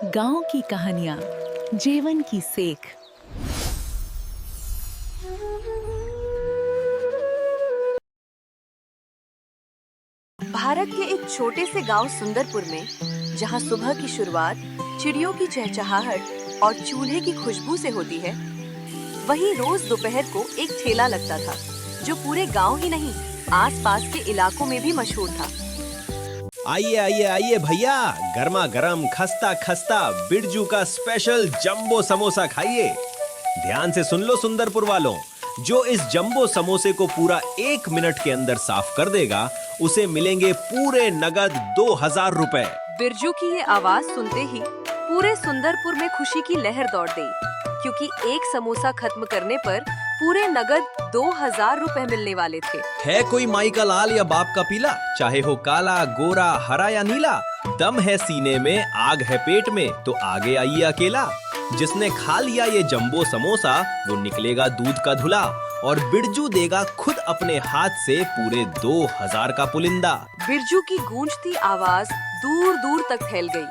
गांव की कहानियां, जीवन की सीख। भारत के एक छोटे से गांव सुंदरपुर में, जहां सुबह की शुरुआत चिड़ियों की चहचहाहट और चूल्हे की खुशबू से होती है, वहीं रोज दोपहर को एक ठेला लगता था, जो पूरे गांव ही नहीं, आसपास के इलाकों में भी मशहूर था। आइए आइए आइए भैया, गर्मा गर्म खस्ता खस्ता बिरजू का स्पेशल जंबो समोसा खाइए। ध्यान से सुन लो सुंदरपुर वालों, जो इस जंबो समोसे को पूरा 1 मिनट के अंदर साफ कर देगा, उसे मिलेंगे पूरे नगद 2000 रुपए। बिरजू की ये आवाज सुनते ही पूरे सुंदरपुर में खुशी की लहर दौड़ गई, क्योंकि एक समोसा खत्म करने पर पूरे नगद 2000 रुपए मिलने वाले थे। है कोई माई का लाल या बाप का पीला, चाहे हो काला गोरा हरा या नीला, दम है सीने में आग है पेट में, तो आगे आइए अकेला। जिसने खा लिया ये जंबो समोसा, वो निकलेगा दूध का धुला, और बिरजू देगा खुद अपने हाथ से पूरे 2000 का पुलिंदा। बिरजू की गूंजती आवाज दूर दूर तक फैल गई,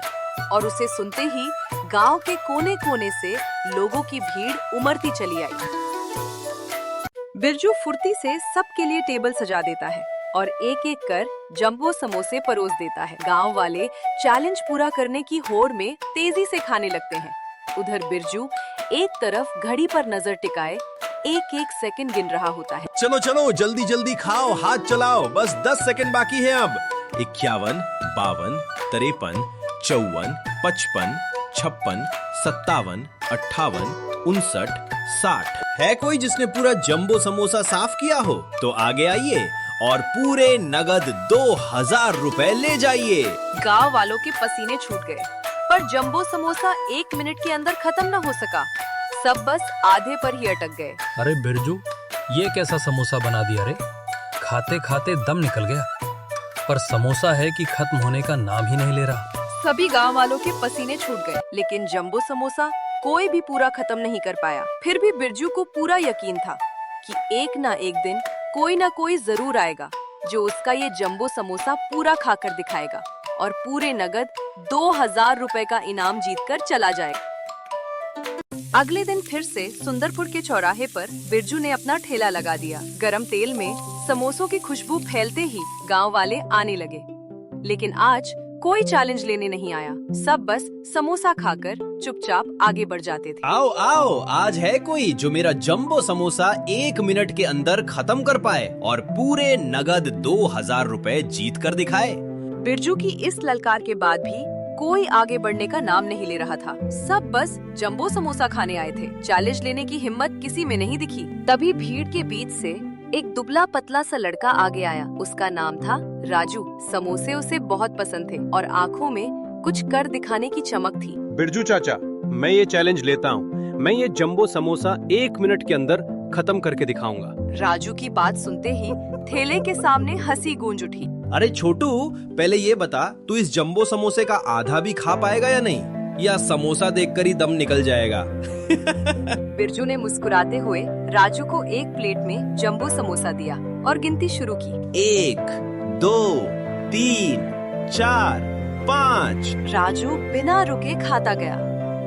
और उसे सुनते ही गांव के कोने कोने से लोगों की भीड़ उमड़ती चली आई। बिरजू फुर्ती से सबके लिए टेबल सजा देता है और एक एक कर जंबो समोसे परोस देता है। गांव वाले चैलेंज पूरा करने की होड़ में तेजी से खाने लगते हैं। उधर बिरजू एक तरफ घड़ी पर नजर टिकाए एक एक सेकंड गिन रहा होता है। चलो चलो जल्दी जल्दी खाओ, हाथ चलाओ, बस 10 सेकंड बाकी है अब। 51, 52, 53, 54, 55, 56, 57, 58, 59, 60। है कोई जिसने पूरा जंबो समोसा साफ किया हो? तो आगे आइए और पूरे नगद 2000 रुपए ले जाइए। गांव वालों के पसीने छूट गए, पर जंबो समोसा 1 मिनट के अंदर खत्म न हो सका। सब बस आधे पर ही अटक गए। अरे बिरजू, ये कैसा समोसा बना दिया रे? खाते खाते दम निकल गया। पर समोसा है कि खत्म होने का नाम ही नहीं ले रहा। सभी गांव वालों के पसीने छूट गए, लेकिन जंबो समोसा कोई भी पूरा खत्म नहीं कर पाया। फिर भी बिरजू को पूरा यकीन था कि एक ना एक दिन कोई ना कोई जरूर आएगा, जो उसका ये जंबो समोसा पूरा खाकर दिखाएगा और पूरे नगद 2000 रुपए का इनाम जीतकर चला जाएगा। अगले दिन फिर से सुंदरपुर के चौराहे पर बिरजू ने अपना ठेला लगा दिया। गरम तेल में समोसों की खुशबू फैलते ही गांव वाले आने लगे, लेकिन आज कोई चैलेंज लेने नहीं आया। सब बस समोसा खाकर चुपचाप आगे बढ़ जाते थे। आओ आओ, आज है कोई जो मेरा जंबो समोसा 1 मिनट के अंदर खत्म कर पाए और पूरे नगद 2000 रुपए जीत कर दिखाए। बिरजू की इस ललकार के बाद भी कोई आगे बढ़ने का नाम नहीं ले रहा था। सब बस जंबो समोसा खाने आए थे। चैलेंज लेने की हिम्मत किसी में नहीं दिखी। तभी भीड़ के बीच से एक दुबला पतला सा लड़का आगे आया। उसका नाम था राजू। समोसे उसे बहुत पसंद थे और आँखों में कुछ कर दिखाने की चमक थी। बिरजू चाचा, मैं ये चैलेंज लेता हूँ। मैं ये जंबो समोसा 1 मिनट के अंदर खत्म करके दिखाऊंगा। राजू की बात सुनते ही ठेले के सामने हंसी गूंज उठी। अरे छोटू, पहले ये बता, तू इस जंबो समोसे का आधा भी खा पाएगा या नहीं, या समोसा देखकर ही दम निकल जाएगा? बिरजू ने मुस्कुराते हुए राजू को एक प्लेट में जंबो समोसा दिया और गिनती शुरू की। 1, 2, 3, 4, 5। राजू बिना रुके खाता गया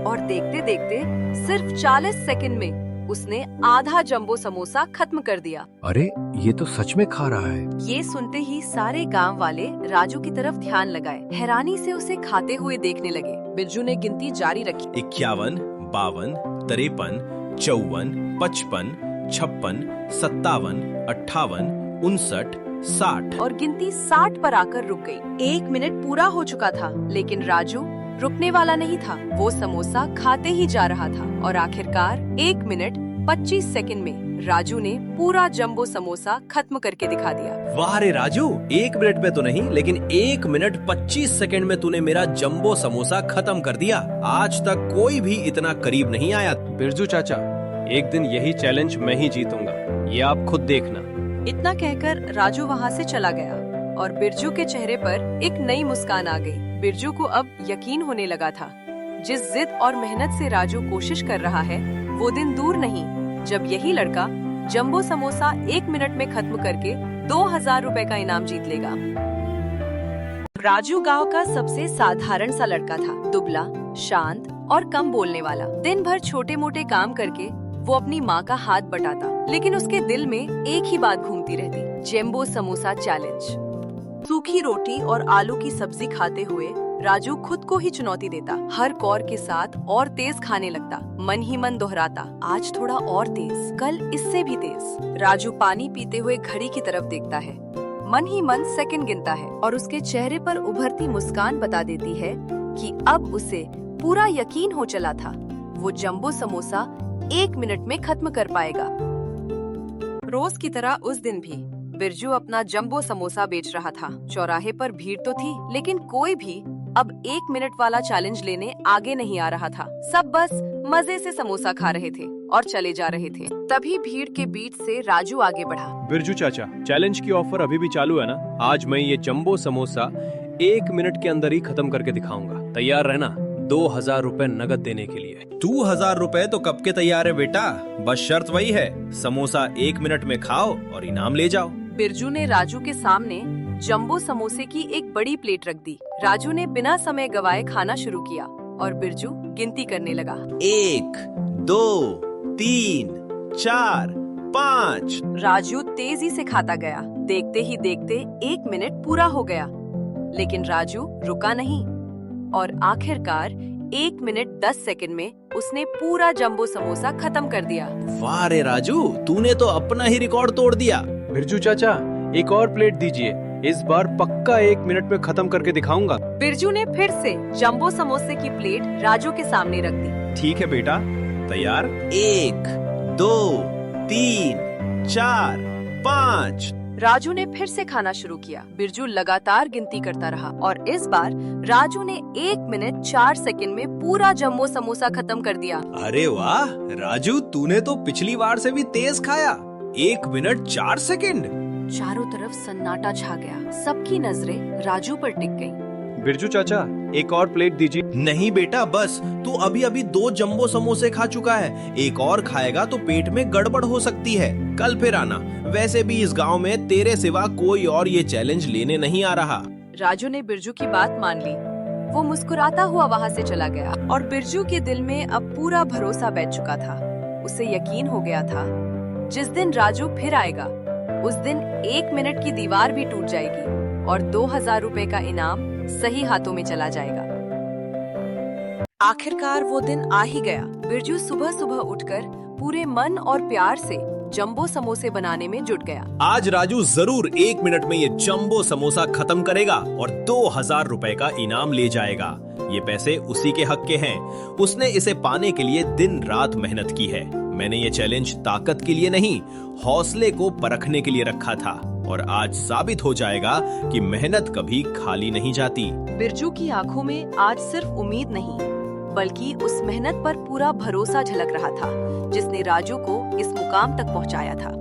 और देखते देखते सिर्फ 40 सेकंड में उसने आधा जंबो समोसा खत्म कर दिया। अरे ये तो सच में खा रहा है। ये सुनते ही सारे गांव वाले राजू की तरफ ध्यान लगाए। हैरानी से उसे खाते हुए देखने लगे। बिरजू ने गिनती जारी रखी। 51, 52, 53, 54, 55, 56, 57, 58, 59, 60। और गिनती 60 पर आकर रुक गई। 1 मिनट पूरा हो चुका था, लेकिन राजू रुकने वाला नहीं था। वो समोसा खाते ही जा रहा था और आखिरकार 1 मिनट 25 सेकंड में राजू ने पूरा जंबो समोसा खत्म करके दिखा दिया। वाह रे राजू, 1 मिनट में तो नहीं, लेकिन 1 मिनट 25 सेकंड में तूने मेरा जंबो समोसा खत्म कर दिया। आज तक कोई भी इतना करीब नहीं आया। बिरजू चाचा, एक दिन यही चैलेंज मैं ही जीतूंगा, ये आप खुद देखना। इतना कहकर राजू वहाँ से चला गया और बिरजू के चेहरे पर एक नई मुस्कान आ गई। बिरजू को अब यकीन होने लगा था, जिस जिद और मेहनत से राजू कोशिश कर रहा है, वो दिन दूर नहीं जब यही लड़का जंबो समोसा 1 मिनट में खत्म करके 2000 रुपए का इनाम जीत लेगा। राजू गांव का सबसे साधारण सा लड़का था, दुबला, शांत और कम बोलने वाला। दिन भर छोटे मोटे काम करके वो अपनी माँ का हाथ बटाता, लेकिन उसके दिल में एक ही बात घूमती रहती, जंबो समोसा चैलेंज। सूखी रोटी और आलू की सब्जी खाते हुए राजू खुद को ही चुनौती देता, हर कौर के साथ और तेज खाने लगता, मन ही मन दोहराता, आज थोड़ा और तेज, कल इससे भी तेज। राजू पानी पीते हुए घड़ी की तरफ देखता है, मन ही मन सेकंड गिनता है और उसके चेहरे पर उभरती मुस्कान बता देती है कि अब उसे पूरा यकीन हो चला था, वो जंबो समोसा 1 मिनट में खत्म कर पाएगा। रोज की तरह उस दिन भी बिरजू अपना जंबो समोसा बेच रहा था। चौराहे पर भीड़ तो थी, लेकिन कोई भी अब 1 मिनट वाला चैलेंज लेने आगे नहीं आ रहा था। सब बस मजे से समोसा खा रहे थे और चले जा रहे थे। तभी भीड़ के बीच से राजू आगे बढ़ा। बिरजू चाचा, चैलेंज की ऑफर अभी भी चालू है ना? आज मैं ये जंबो समोसा 1 मिनट के अंदर ही खत्म करके दिखाऊंगा। तैयार रहना 2000 रुपए नगद देने के लिए। 2000 रुपए तो कब के तैयार है बेटा, बस शर्त वही है, समोसा 1 मिनट में खाओ और इनाम ले जाओ। बिरजू ने राजू के सामने जंबो समोसे की एक बड़ी प्लेट रख दी। राजू ने बिना समय गवाए खाना शुरू किया और बिरजू गिनती करने लगा। 1, 2, 3, 4, 5। राजू तेजी से खाता गया। देखते ही देखते 1 मिनट पूरा हो गया, लेकिन राजू रुका नहीं और आखिरकार 1 मिनट 10 सेकंड में उसने पूरा जंबो समोसा खत्म कर दिया। वाह रे राजू, तूने तो अपना ही रिकॉर्ड तोड़ दिया। बिरजू चाचा, एक और प्लेट दीजिए, इस बार पक्का 1 मिनट में खत्म करके दिखाऊंगा। बिरजू ने फिर से जंबो समोसे की प्लेट राजू के सामने रख दी। ठीक है बेटा, तैयार? 1, 2, 3, 4, 5। राजू ने फिर से खाना शुरू किया। बिरजू लगातार गिनती करता रहा और इस बार राजू ने 1 मिनट 4 सेकंड में पूरा जंबो समोसा खत्म कर दिया। अरे वाह राजू, तूने तो पिछली बार से भी तेज खाया। 1 मिनट 4 सेकंड। चारों तरफ सन्नाटा छा गया। सबकी नजरें राजू पर टिक गईं। बिरजू चाचा, एक और प्लेट दीजिए। नहीं बेटा, बस तू अभी अभी 2 जंबो समोसे खा चुका है, एक और खाएगा तो पेट में गड़बड़ हो सकती है। कल फिर आना। वैसे भी इस गांव में तेरे सिवा कोई और ये चैलेंज लेने नहीं आ रहा। राजू ने बिरजू की बात मान ली। वो मुस्कुराता हुआ वहाँ से चला गया और बिरजू के दिल में अब पूरा भरोसा बैठ चुका था। उसे यकीन हो गया था, जिस दिन राजू फिर आएगा उस दिन 1 मिनट की दीवार भी टूट जाएगी और 2000 रुपए का इनाम सही हाथों में चला जाएगा। आखिरकार वो दिन आ ही गया। बिरजू सुबह सुबह उठकर पूरे मन और प्यार से जंबो समोसे बनाने में जुट गया। आज राजू जरूर 1 मिनट में ये जंबो समोसा खत्म करेगा और 2000 रुपए का इनाम ले जाएगा। ये पैसे उसी के हक के हैं। उसने इसे पाने के लिए दिन रात मेहनत की है। मैंने ये चैलेंज ताकत के लिए नहीं, हौसले को परखने के लिए रखा था और आज साबित हो जाएगा कि मेहनत कभी खाली नहीं जाती। बिरजू की आंखों में आज सिर्फ उम्मीद नहीं, बल्कि उस मेहनत पर पूरा भरोसा झलक रहा था, जिसने राजू को इस मुकाम तक पहुंचाया था।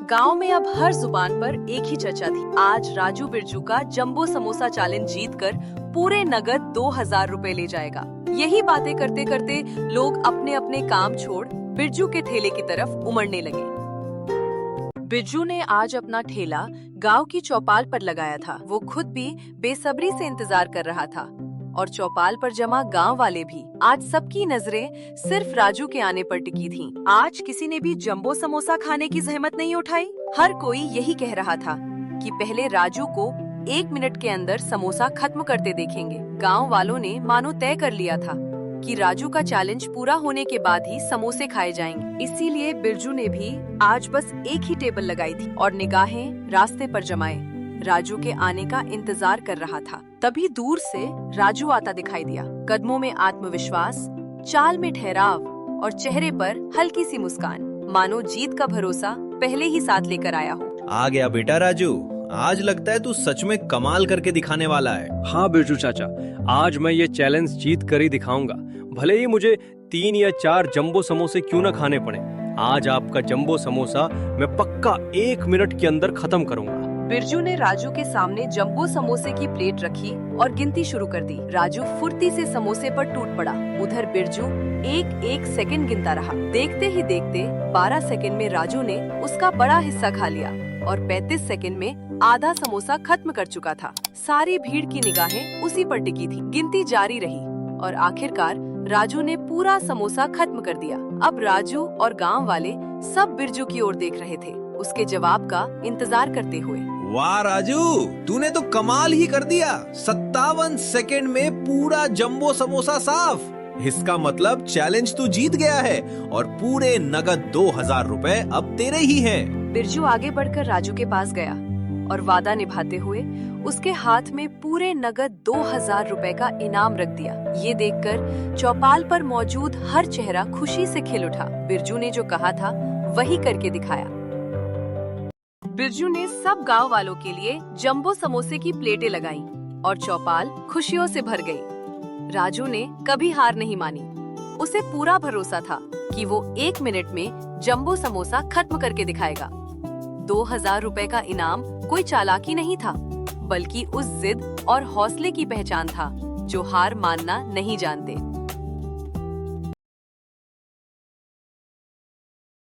गांव में अब हर जुबान पर एक ही चर्चा थी। आज राजू बिरजू का जंबो समोसा चैलेंज जीतकर पूरे नगद 2000 रुपए ले जाएगा। यही बातें करते करते लोग अपने अपने काम छोड़ बिरजू के ठेले की तरफ उमड़ने लगे। बिरजू ने आज अपना ठेला गांव की चौपाल पर लगाया था। वो खुद भी बेसब्री से इंतजार कर रहा था और चौपाल पर जमा गांव वाले भी। आज सबकी नजरें सिर्फ राजू के आने पर टिकी थीं। आज किसी ने भी जंबो समोसा खाने की जहमत नहीं उठाई। हर कोई यही कह रहा था कि पहले राजू को 1 मिनट के अंदर समोसा खत्म करते देखेंगे। गांव वालों ने मानो तय कर लिया था कि राजू का चैलेंज पूरा होने के बाद ही समोसे खाए जाएंगे। इसीलिए बिरजू ने भी आज बस एक ही टेबल लगाई थी और निगाहें रास्ते पर जमाए राजू के आने का इंतजार कर रहा था। तभी दूर से राजू आता दिखाई दिया। कदमों में आत्मविश्वास, चाल में ठहराव और चेहरे पर हल्की सी मुस्कान, मानो जीत का भरोसा पहले ही साथ लेकर आया हो। आ गया बेटा राजू, आज लगता है तू सच में कमाल करके दिखाने वाला है। हाँ बिरजू चाचा, आज मैं ये चैलेंज जीत कर ही दिखाऊंगा। भले ही मुझे 3 या 4 जंबो समोसे क्यों न खाने पड़े, आज आपका जंबो समोसा मैं पक्का 1 मिनट के अंदर खत्म करूंगा। बिरजू ने राजू के सामने जंबो समोसे की प्लेट रखी और गिनती शुरू कर दी। राजू फुर्ती से समोसे पर टूट पड़ा। उधर बिरजू एक सेकंड गिनता रहा। देखते ही देखते 12 सेकंड में राजू ने उसका बड़ा हिस्सा खा लिया और 35 सेकंड में आधा समोसा खत्म कर चुका था। सारी भीड़ की निगाहें उसी पर टिकी थी। गिनती जारी रही और आखिरकार राजू ने पूरा समोसा खत्म कर दिया। अब राजू और गांव वाले सब बिरजू की ओर देख रहे थे, उसके जवाब का इंतजार करते हुए। वाह राजू, तूने तो कमाल ही कर दिया। 57 सेकंड में पूरा जंबो समोसा साफ। इसका मतलब चैलेंज तू जीत गया है और पूरे नगद 2000 रुपए अब तेरे ही हैं। बिरजू आगे बढ़कर राजू के पास गया और वादा निभाते हुए उसके हाथ में पूरे नगद 2000 रुपए का इनाम रख दिया। ये देखकर चौपाल पर मौजूद हर चेहरा खुशी से खिल उठा। बिरजू ने जो कहा था वही करके दिखाया। बिरजू ने सब गांव वालों के लिए जंबो समोसे की प्लेटें लगाई और चौपाल खुशियों से भर गई। राजू ने कभी हार नहीं मानी। उसे पूरा भरोसा था कि वो 1 मिनट में जंबो समोसा खत्म करके दिखाएगा। 2000 रुपए का इनाम कोई चालाकी नहीं था, बल्कि उस जिद और हौसले की पहचान था जो हार मानना नहीं जानते।